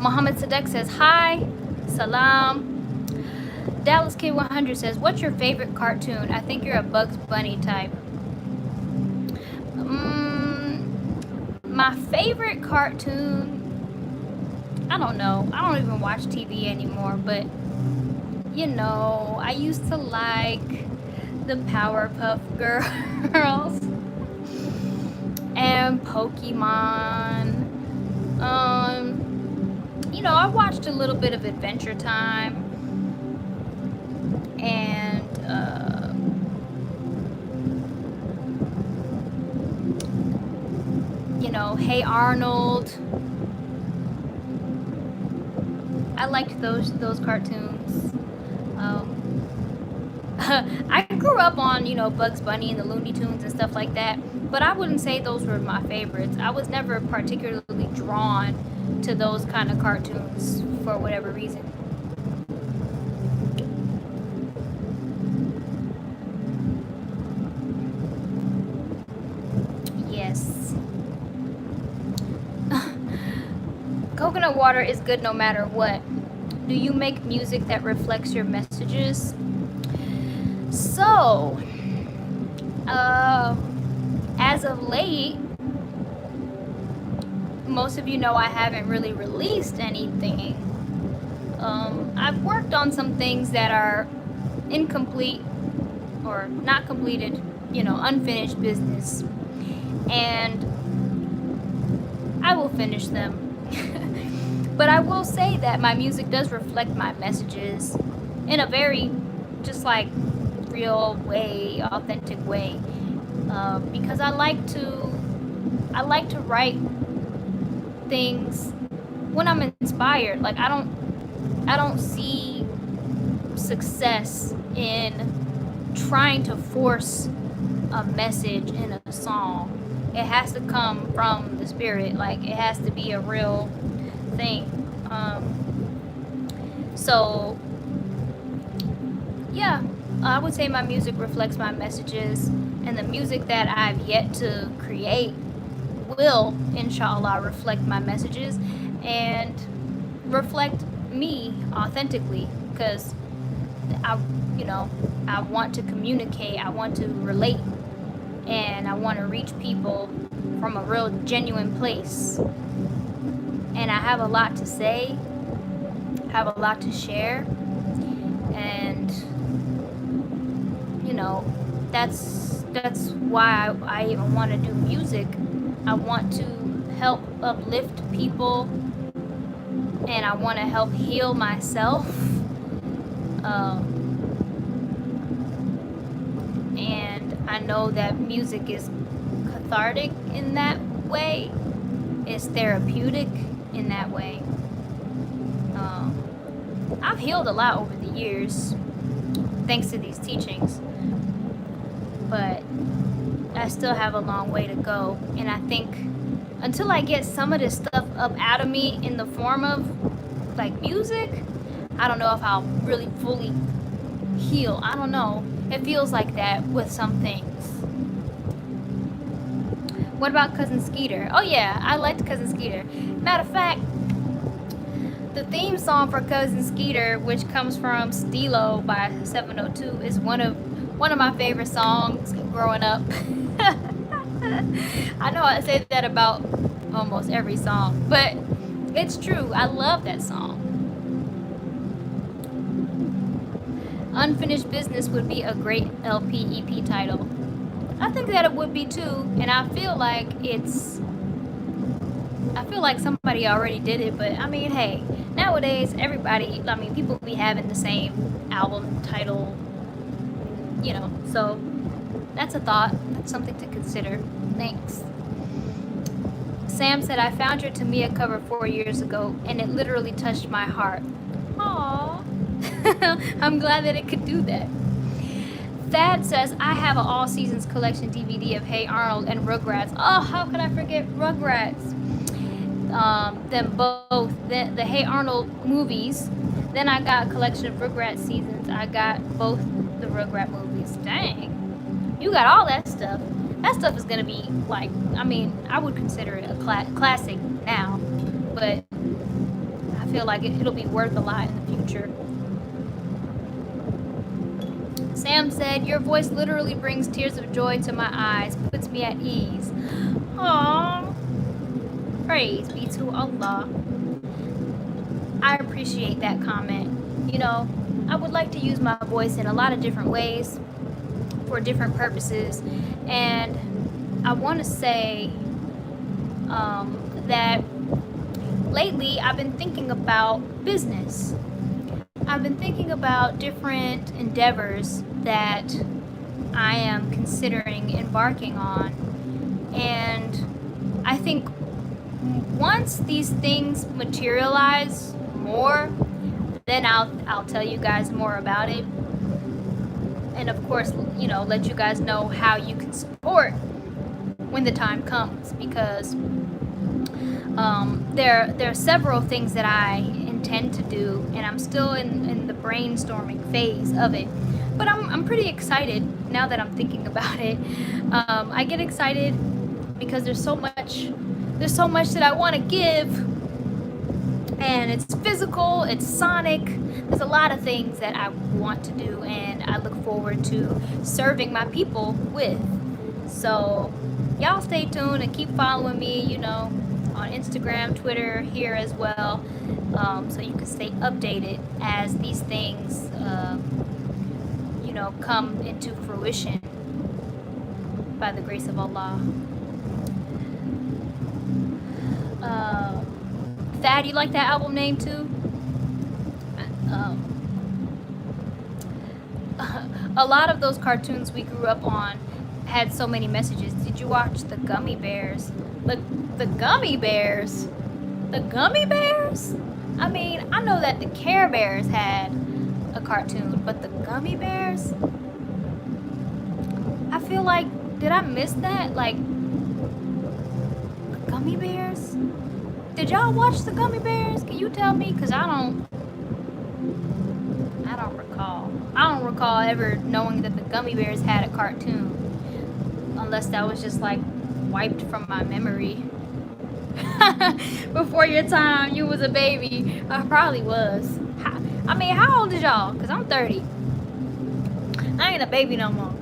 Muhammad Sadek says, hi, salam. Dallas Kid 100 says, what's your favorite cartoon? I think you're a Bugs Bunny type. My favorite cartoon, I don't know. I don't even watch TV anymore, but you know, I used to like the Powerpuff Girls and Pokemon. You know, I watched a little bit of Adventure Time and you know, Hey Arnold. I liked those cartoons. I grew up on, you know, Bugs Bunny and the Looney Tunes and stuff like that, but I wouldn't say those were my favorites. I was never particularly drawn to those kind of cartoons for whatever reason. Yes. Coconut water is good no matter what. Do you make music that reflects your messages? So, as of late, most of you know I haven't really released anything. I've worked on some things that are incomplete or not completed, you know, unfinished business, and I will finish them. But I will say that my music does reflect my messages in a very just like real way, authentic way, because I like to write things when I'm inspired. Like I don't see success in trying to force a message in a song. It has to come from the spirit. Like it has to be a real thing. So yeah, I would say my music reflects my messages, and the music that I've yet to create will, inshallah, reflect my messages and reflect me authentically, because I want to communicate, I want to relate, and I want to reach people from a real genuine place. And I have a lot to say, have a lot to share, and you know, that's why I even want to do music. I want to help uplift people, and I want to help heal myself. And I know that music is cathartic in that way. It's therapeutic in that way. I've healed a lot over the years thanks to these teachings, but I still have a long way to go, and I think until I get some of this stuff up out of me in the form of like music, I don't know if I'll really fully heal. I don't know. It feels like that with some things. What about Cousin Skeeter? Oh yeah, I liked Cousin Skeeter. Matter of fact, the theme song for Cousin Skeeter, which comes from Stilo by 702, is one of my favorite songs growing up. I know I say that about almost every song, but it's true. I love that song. Unfinished Business would be a great LP EP title. I think that it would be too, and I feel like somebody already did it, but I mean, hey, nowadays people be having the same album title, you know, so that's a thought. That's something to consider. Thanks. Sam said, I found your Tamia cover 4 years ago, and it literally touched my heart. Aww. I'm glad that it could do that. Thad says, I have an all seasons collection DVD of Hey Arnold and Rugrats. Oh, how could I forget Rugrats? Then both the Hey Arnold movies. Then I got a collection of Rugrats seasons. I got both the Rugrat movies. Dang, you got all that stuff. That stuff is gonna be like, I mean, I would consider it a classic now, but I feel like it'll be worth a lot in the future. Sam said, your voice literally brings tears of joy to my eyes, puts me at ease. Aww. Praise be to Allah. I appreciate that comment. You know, I would like to use my voice in a lot of different ways for different purposes. And I want to say that lately I've been thinking about business. I've been thinking about different endeavors that I am considering embarking on. And I think once these things materialize more, then I'll tell you guys more about it. And of course, you know, let you guys know how you can support when the time comes, because there are several things that I intend to do, and I'm still in the brainstorming phase of it. But I'm pretty excited now that I'm thinking about it. I get excited because there's so much that I want to give, and it's physical, it's sonic. There's a lot of things that I want to do, and I look forward to serving my people with. So y'all stay tuned and keep following me, you know, on Instagram, Twitter, here as well, so you can stay updated as these things, you know, come into fruition by the grace of Allah. Thad, you like that album name too? A lot of those cartoons we grew up on had so many messages. Did you watch the Gummy Bears? The Gummy Bears? The Gummy Bears? I mean, I know that the Care Bears had a cartoon, but the Gummy Bears? I feel like, did I miss that? Like, Gummy Bears? Did y'all watch the Gummy Bears? Can you tell me? Because I don't recall. I don't recall ever knowing that the Gummy Bears had a cartoon. Unless that was just like wiped from my memory. Before your time, you was a baby. I probably was. I mean, how old is y'all? Because I'm 30. I ain't a baby no more.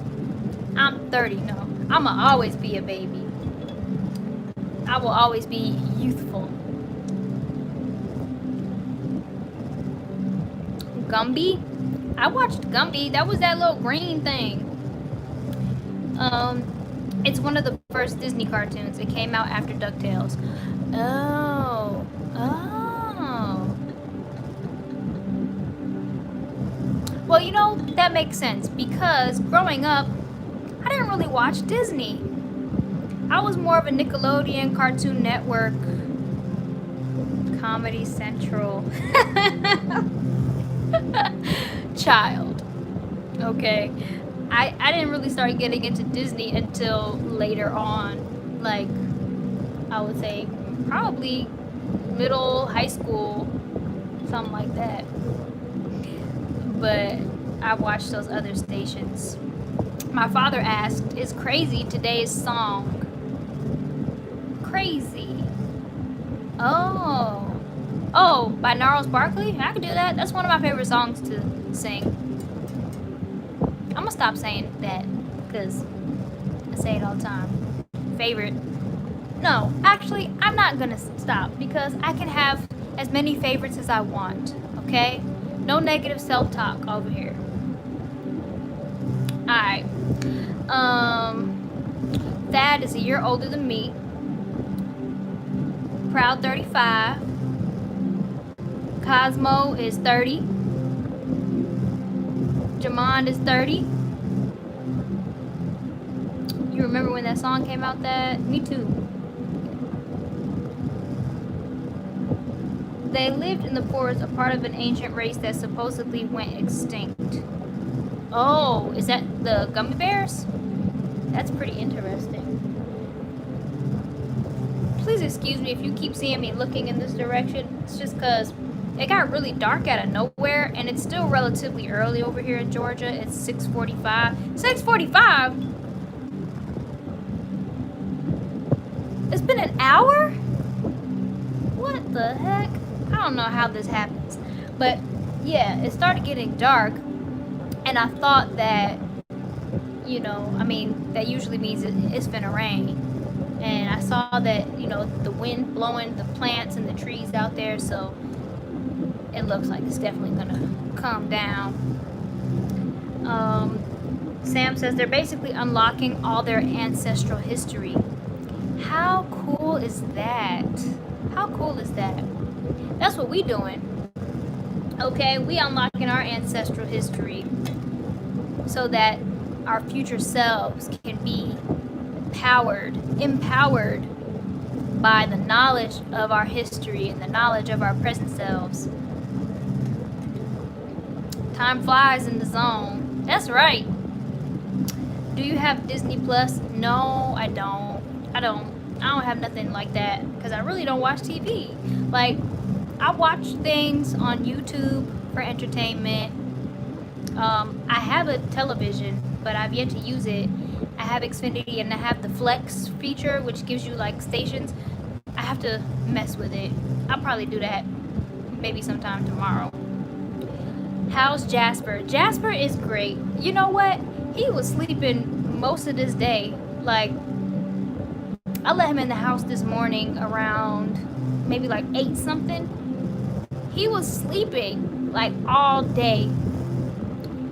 I'm 30, no. I'ma always be a baby. I will always be youthful. Gumby? I watched Gumby. That was that little green thing. It's one of the first Disney cartoons. It came out after DuckTales. Oh. Well, you know, that makes sense, because growing up, I didn't really watch Disney. I was more of a Nickelodeon, Cartoon Network, Comedy Central child. Okay. I didn't really start getting into Disney until later on. Like, I would say probably middle, high school, something like that. But I watched those other stations. My father asked, is Crazy today's song? Crazy. Oh, by Gnarls Barkley? I could do that. That's one of my favorite songs to sing. I'm gonna stop saying that, because I say it all the time. Favorite. No, actually, I'm not gonna stop, because I can have as many favorites as I want, okay? No negative self-talk over here. Alright. Thad is a year older than me. Proud 35. Cosmo is 30. Jamond is 30. You remember when that song came out? That? Me too. They lived in the forest, a part of an ancient race that supposedly went extinct. Oh, is that the Gummy Bears? That's pretty interesting. Please excuse me if you keep seeing me looking in this direction. It's just because it got really dark out of nowhere, and it's still relatively early over here in Georgia. It's 6:45. 6:45? It's been an hour? What the heck? I don't know how this happens. But yeah, it started getting dark, and I thought that, you know, I mean, that usually means it's gonna rain. And I saw that, you know, the wind blowing the plants and the trees out there, so it looks like it's definitely gonna calm down. Sam says they're basically unlocking all their ancestral history. How cool is that? How cool is that? That's what we doing. Okay, we unlocking our ancestral history so that our future selves can be empowered by the knowledge of our history and the knowledge of our present selves. Time flies in the zone. That's right. Do you have Disney Plus? No, I don't. I don't have nothing like that because I really don't watch TV. Like, I watch things on YouTube for entertainment. I have a television, but I've yet to use it. I have Xfinity and I have the Flex feature, which gives you like stations. I have to mess with it. I'll probably do that maybe sometime tomorrow. How's Jasper? Jasper is great. You know what? He was sleeping most of this day. Like, I let him in the house this morning around maybe like 8 something. He was sleeping like all day.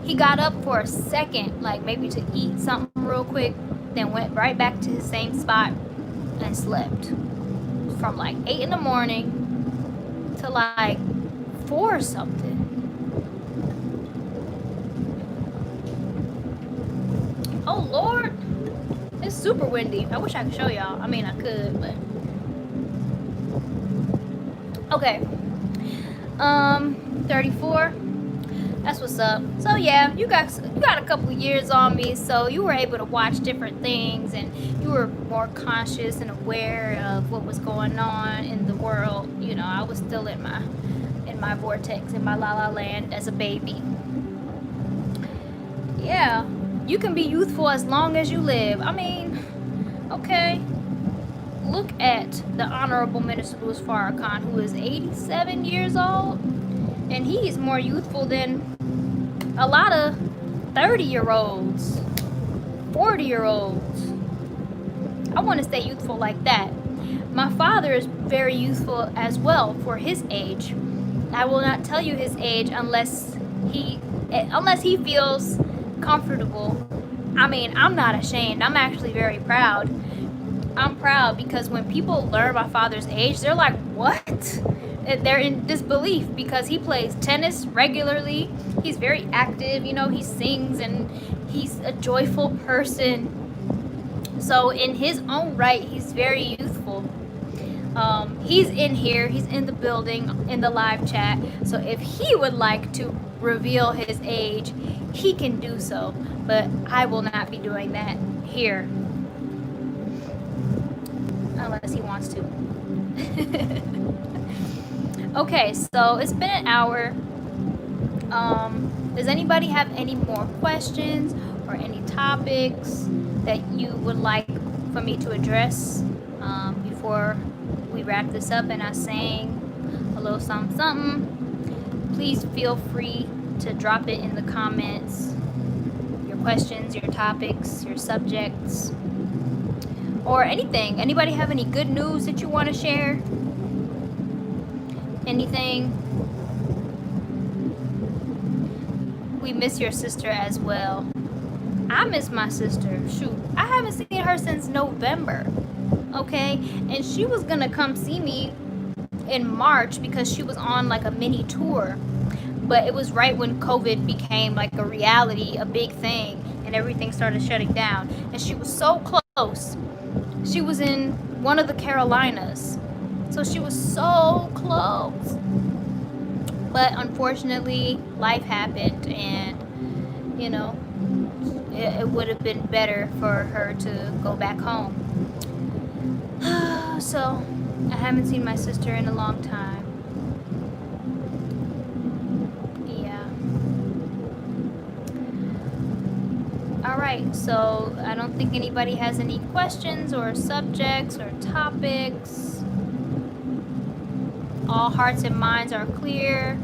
He got up for a second, like maybe to eat something real quick, then went right back to his same spot and slept from like 8 in the morning to like 4 or something. Oh Lord, it's super windy. I wish I could show y'all. I mean, I could, but okay. 34. That's what's up. So yeah, you got a couple of years on me, so you were able to watch different things, and you were more conscious and aware of what was going on in the world. You know, I was still in my vortex, in my la la land as a baby. Yeah, you can be youthful as long as you live. I mean, okay. Look at the Honorable Minister Louis Farrakhan, who is 87 years old, and he's more youthful than a lot of 30-year-olds, 40-year-olds. I want to stay youthful like that. My father is very youthful as well for his age. I will not tell you his age unless he feels comfortable. I mean, I'm not ashamed. I'm actually very proud. I'm proud because when people learn my father's age, they're like, what? They're in disbelief because he plays tennis regularly. He's very active, you know, he sings and he's a joyful person. So in his own right, he's very youthful. He's in here, he's in the building, in the live chat. So if he would like to reveal his age, he can do so. But I will not be doing that here. Unless he wants to. Okay, so it's been an hour. Does anybody have any more questions or any topics that you would like for me to address before we wrap this up and I sing a little something something? Please feel free to drop it in the comments. Your questions, your topics, your subjects, or anything. Anybody have any good news that you want to share? Anything? We miss your sister as well. I miss my sister. Shoot, I haven't seen her since November. Okay, and she was gonna come see me in March because she was on like a mini tour, but it was right when COVID became like a reality, a big thing, and everything started shutting down. And she was so close. She was in one of the Carolinas, so she was so close. But unfortunately, life happened, and you know, it would have been better for her to go back home. So I haven't seen my sister in a long time. Yeah. Alright, so I don't think anybody has any questions or subjects or topics. All hearts and minds are clear.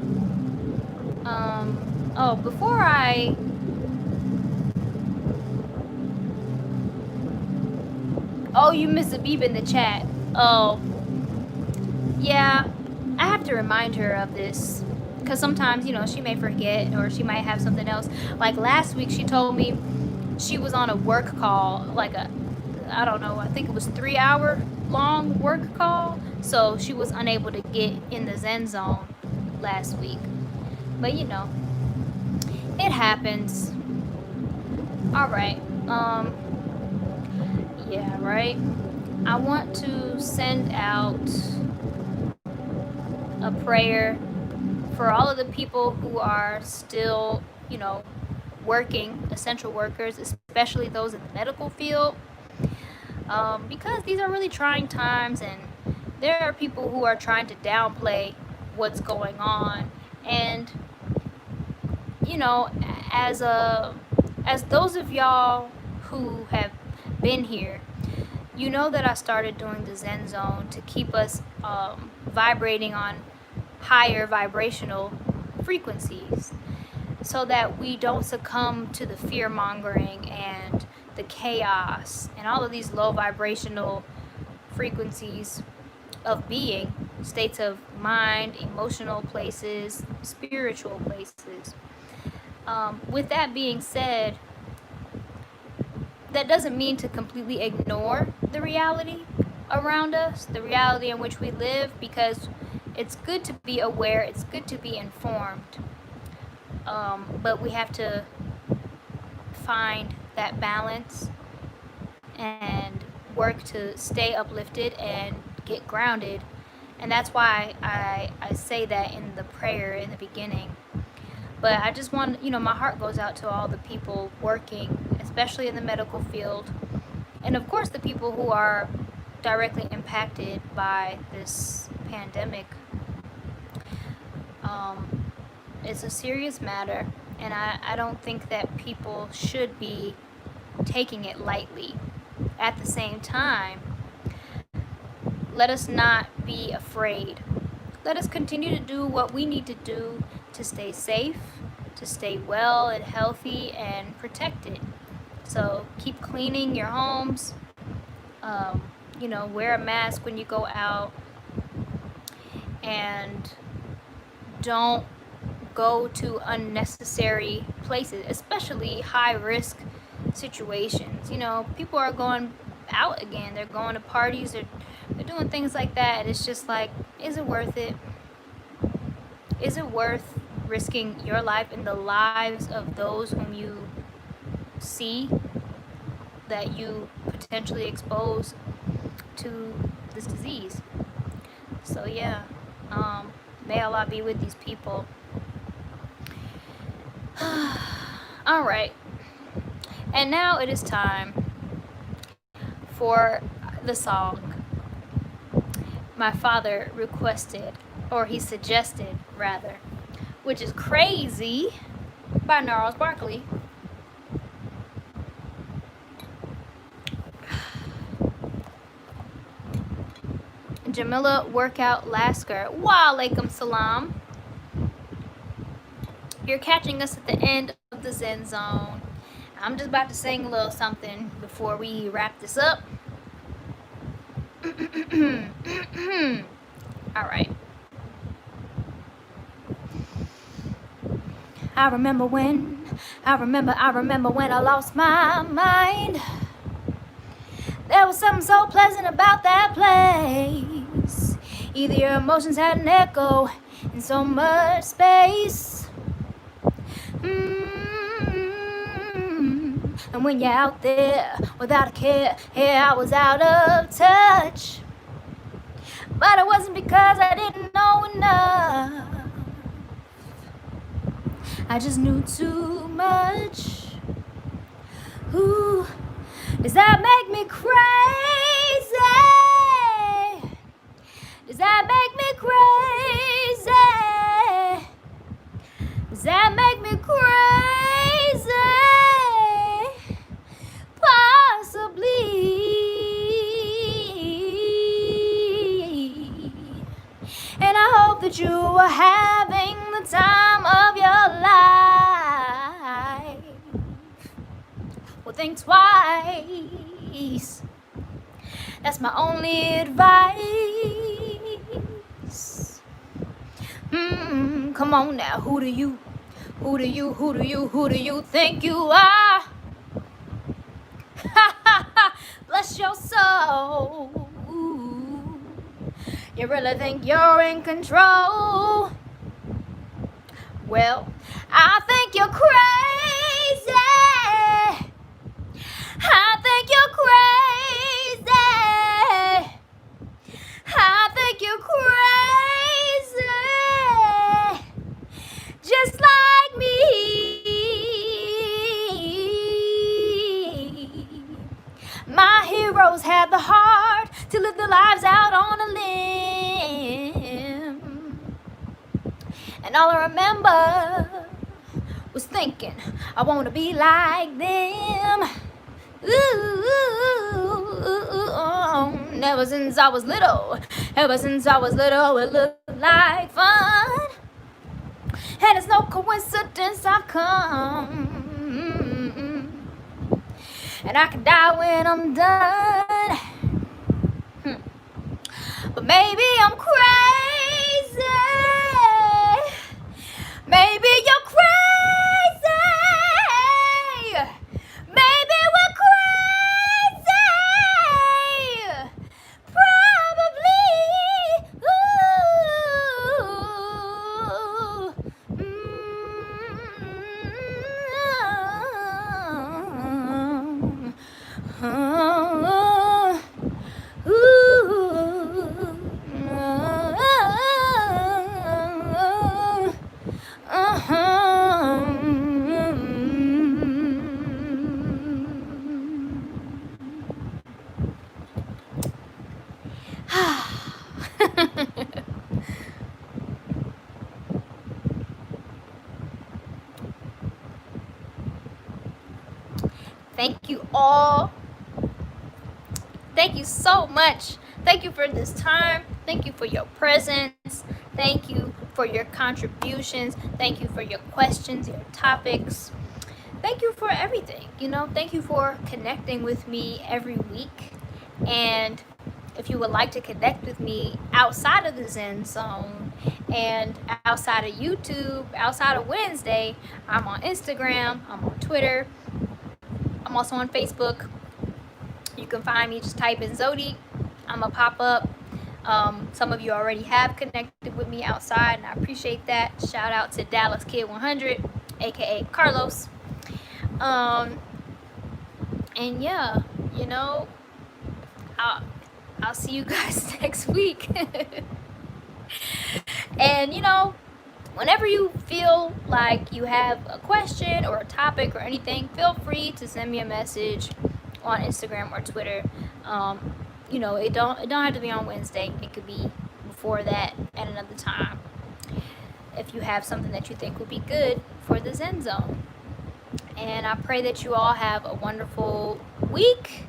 Oh, before I... Oh, you missed a beep in the chat. Oh. Yeah, I have to remind her of this. Because sometimes, you know, she may forget or she might have something else. Like last week, she told me she was on a work call. Like a, I don't know, I think it was 3-hour long work call. So she was unable to get in the Zen zone last week. But, you know, it happens. Alright. Yeah, right. I want to send out a prayer for all of the people who are still, you know, working essential workers, especially those in the medical field, because these are really trying times, and there are people who are trying to downplay what's going on. And as those of y'all who have been here, that I started doing the Zen Zone to keep us vibrating on higher vibrational frequencies, so that we don't succumb to the fear mongering and the chaos and all of these low vibrational frequencies of being, states of mind, emotional places, spiritual places. With that being said, that doesn't mean to completely ignore the reality around us, the reality in which we live, because it's good to be aware, it's good to be informed, but we have to find that balance and work to stay uplifted and get grounded. And that's why I say that in the prayer in the beginning. But I just want, my heart goes out to all the people working, especially in the medical field, and of course the people who are directly impacted by this pandemic. It's a serious matter, and I don't think that people should be taking it lightly. At the same time, let us not be afraid. Let us continue to do what we need to do to stay safe, to stay well and healthy and protected. So keep cleaning your homes, wear a mask when you go out, and don't go to unnecessary places, especially high risk situations. People are going out again, they're going to parties, they're doing things like that. It's just like, is it worth it? Is it worth risking your life and the lives of those whom you see that you potentially expose to this disease? So yeah, may Allah be with these people. All right, and now it is time for the song my father requested, or he suggested rather, which is Crazy by Gnarls Barkley. Jamila Workout Lasker, wa alaikum salam. You're catching us at the end of the Zen Zone. I'm just about to sing a little something before we wrap this up. All right. I remember when I lost my mind. There was something so pleasant about that place. Either your emotions had an echo in so much space. And when you're out there without a care, I was out of touch. But it wasn't because I didn't know enough. I just knew too much. Ooh, does that make me crazy? Does that make me crazy? Does that make me crazy? Possibly. And I hope that you are having the time of your life. Well, think twice. That's my only advice. Come on now, who do you think you are? Bless your soul. You really think you're in control? Well, I think you're crazy. I think you're crazy. I think you're crazy. Just like me. on a limb, and all I remember was thinking, I wanna be like them. Ooh, ever since I was little, it looked like fun. And it's no coincidence I've come, and I can die when I'm done. But maybe I'm crazy. Maybe you're crazy. Maybe we're crazy. Probably. Thank you all. Thank you so much. Thank you for this time. Thank you for your presence. Thank you for your contributions. Thank you for your questions, your topics. Thank you for everything. Thank you for connecting with me every week. And if you would like to connect with me outside of the Zen Zone and outside of YouTube, outside of Wednesday, I'm on Instagram, I'm on Twitter, I'm also on Facebook. You can find me, just type in Zewdy. I'm going to pop up. Some of you already have connected with me outside, and I appreciate that. Shout out to Dallas Kid 100, aka Carlos. And yeah, I'll see you guys next week. And whenever you feel like you have a question or a topic or anything, feel free to send me a message on Instagram or Twitter. It don't have to be on Wednesday. It could be before that at another time, if you have something that you think would be good for the Zen Zone. And I pray that you all have a wonderful week.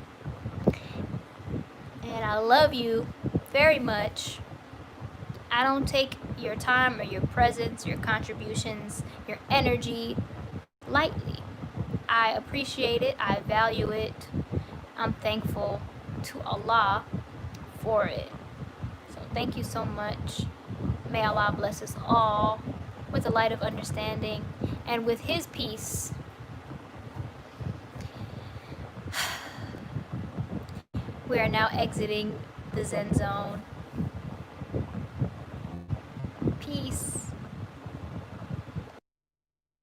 And I love you very much. I don't take your time or your presence, your contributions, your energy lightly. I appreciate it. I value it. I'm thankful to Allah for it. So thank you so much. May Allah bless us all with the light of understanding and with His peace. We are now exiting the Zen Zone.